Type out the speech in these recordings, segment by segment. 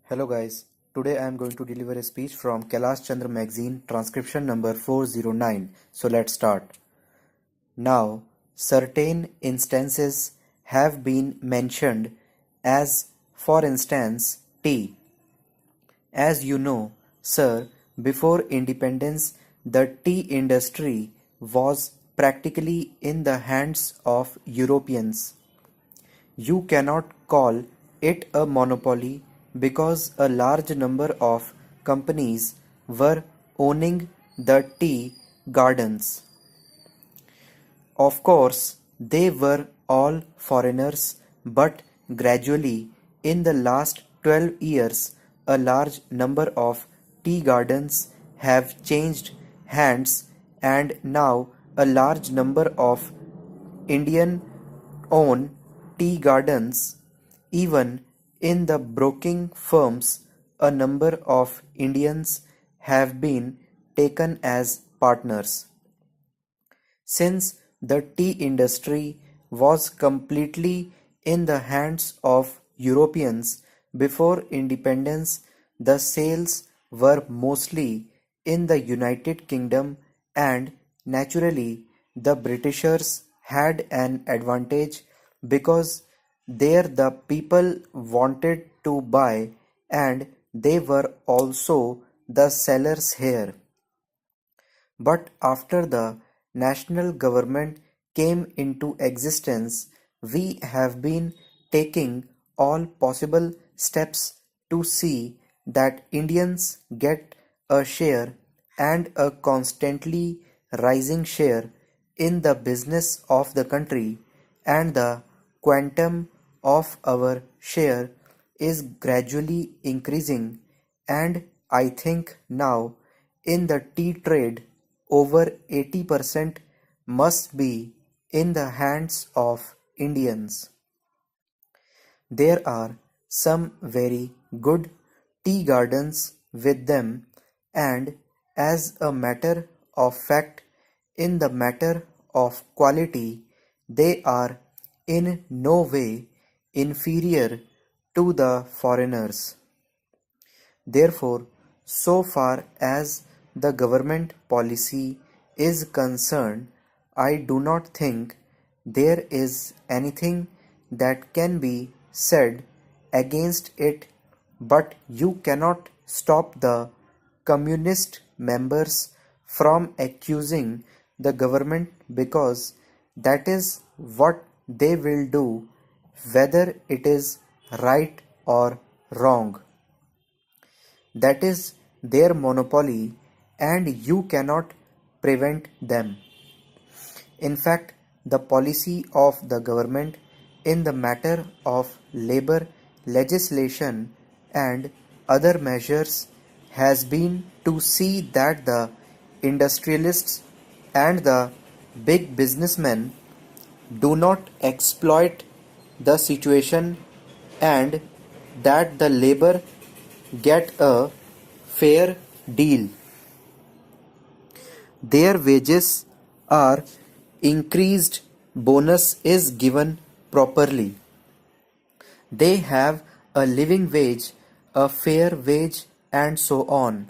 Hello guys, today I am going to deliver a speech from Kailash Chandra magazine transcription number 409. So let's start. Now, certain instances have been mentioned as for instance tea. As you know, sir, before independence the tea industry was practically in the hands of Europeans. You cannot call it a monopoly because a large number of companies were owning the tea gardens. Of course, they were all foreigners, but gradually, in the last 12 years, a large number of tea gardens have changed hands, and now a large number of Indian own tea gardens. Even in the broking firms, a number of Indians have been taken as partners. Since the tea industry was completely in the hands of Europeans before independence, the sales were mostly in the United Kingdom, and naturally the Britishers had an advantage because there the people wanted to buy and they were also the sellers here. But after the national government came into existence, we have been taking all possible steps to see that Indians get a share, and a constantly rising share, in the business of the country, and the quantum of our share is gradually increasing, and I think now in the tea trade over 80% must be in the hands of Indians. There are some very good tea gardens with them, and as a matter of fact, in the matter of quality, they are in no way inferior to the foreigners. Therefore, so far as the government policy is concerned, I do not think there is anything that can be said against it, but you cannot stop the communist members from accusing the government because that is what they will do, whether it is right or wrong. That is their monopoly, and you cannot prevent them. In fact, the policy of the government in the matter of labor legislation and other measures has been to see that the industrialists and the big businessmen do not exploit the situation, and that the labor get a fair deal. Their wages are increased, bonus is given properly. They have a living wage, a fair wage, and so on.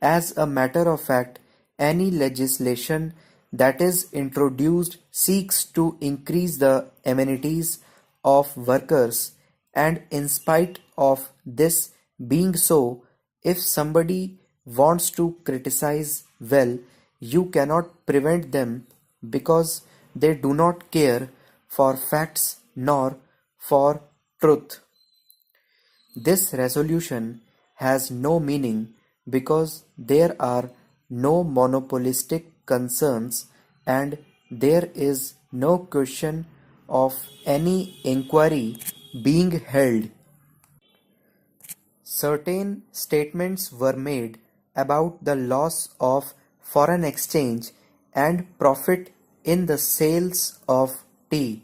As a matter of fact, any legislation that is introduced seeks to increase the amenities of workers, and in spite of this being so, if somebody wants to criticize, well, you cannot prevent them because they do not care for facts nor for truth. This resolution has no meaning because there are no monopolistic concerns, and there is no question of any inquiry being held. Certain statements were made about the loss of foreign exchange and profit in the sales of tea.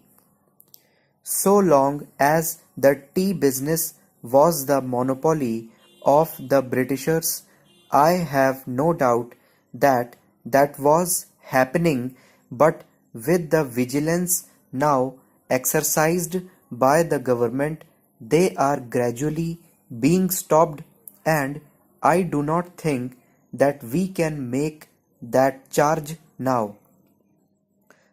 So long as the tea business was the monopoly of the Britishers, I have no doubt that that was happening, but with the vigilance now exercised by the government, they are gradually being stopped, and I do not think that we can make that charge now.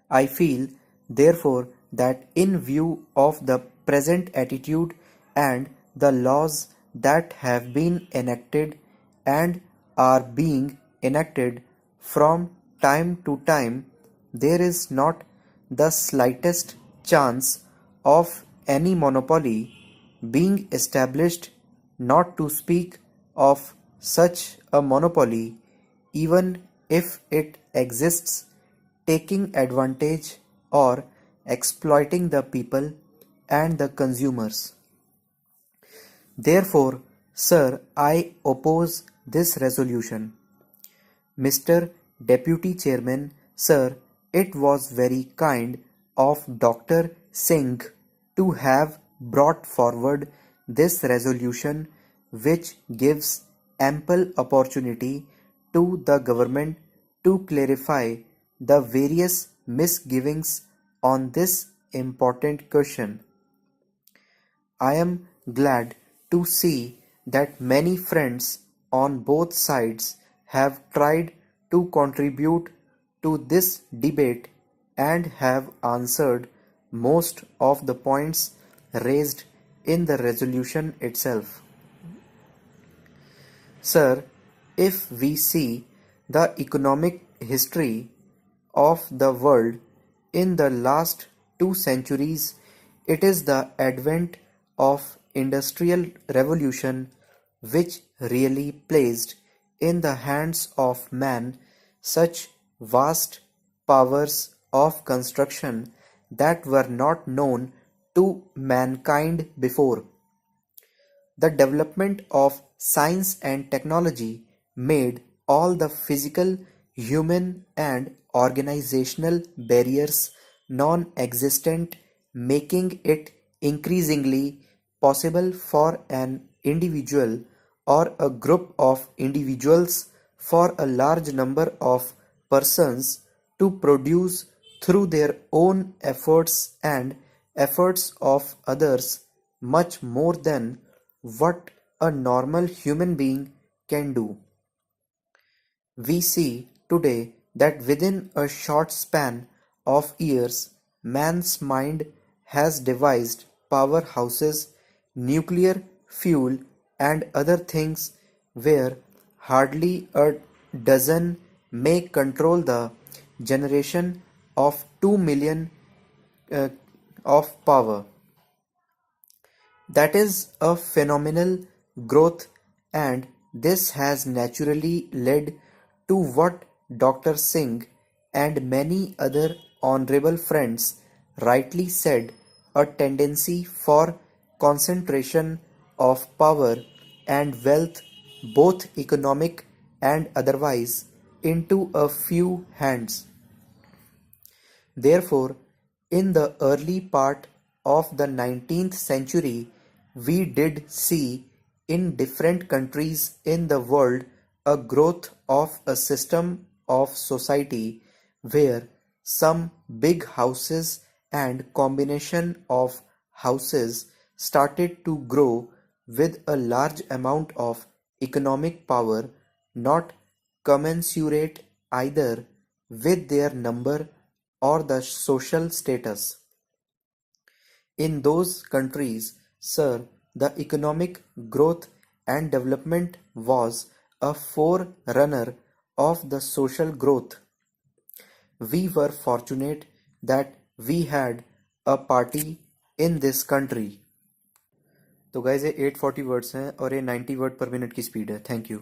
I feel, therefore, that in view of the present attitude and the laws that have been enacted and are being enacted from time to time, there is not the slightest chance of any monopoly being established, not to speak of such a monopoly, even if it exists, taking advantage or exploiting the people and the consumers. Therefore, sir, I oppose this resolution. Mr. Deputy Chairman, sir, it was very kind of Dr. Singh to have brought forward this resolution, which gives ample opportunity to the government to clarify the various misgivings on this important question. I am glad to see that many friends on both sides have tried to contribute to this debate and have answered most of the points raised in the resolution itself. Sir, if we see the economic history of the world in the last 2 centuries, it is the advent of industrial revolution which really placed in the hands of man such vast powers of construction that were not known to mankind before. The development of science and technology made all the physical, human, and organizational barriers non-existent, making it increasingly possible for an individual or a group of individuals, for a large number of persons, to produce through their own efforts and efforts of others much more than what a normal human being can do. We see today that within a short span of years, man's mind has devised powerhouses, nuclear fuel, and other things where hardly a dozen may control the generation of 2 million uh, of power. That is a phenomenal growth, and this has naturally led to what Dr. Singh and many other honorable friends rightly said, a tendency for concentration of power and wealth, both economic and otherwise, into a few hands. Therefore, in the early part of the 19th century, we did see in different countries in the world a growth of a system of society where some big houses and combination of houses started to grow with a large amount of economic power, not commensurate either with their number or the social status. In those countries, sir, the economic growth and development was a forerunner of the social growth. We were fortunate that we had a party in this country. तो guys ये 840 words हैं और ये 90 word पर minute की speed है. Thank you.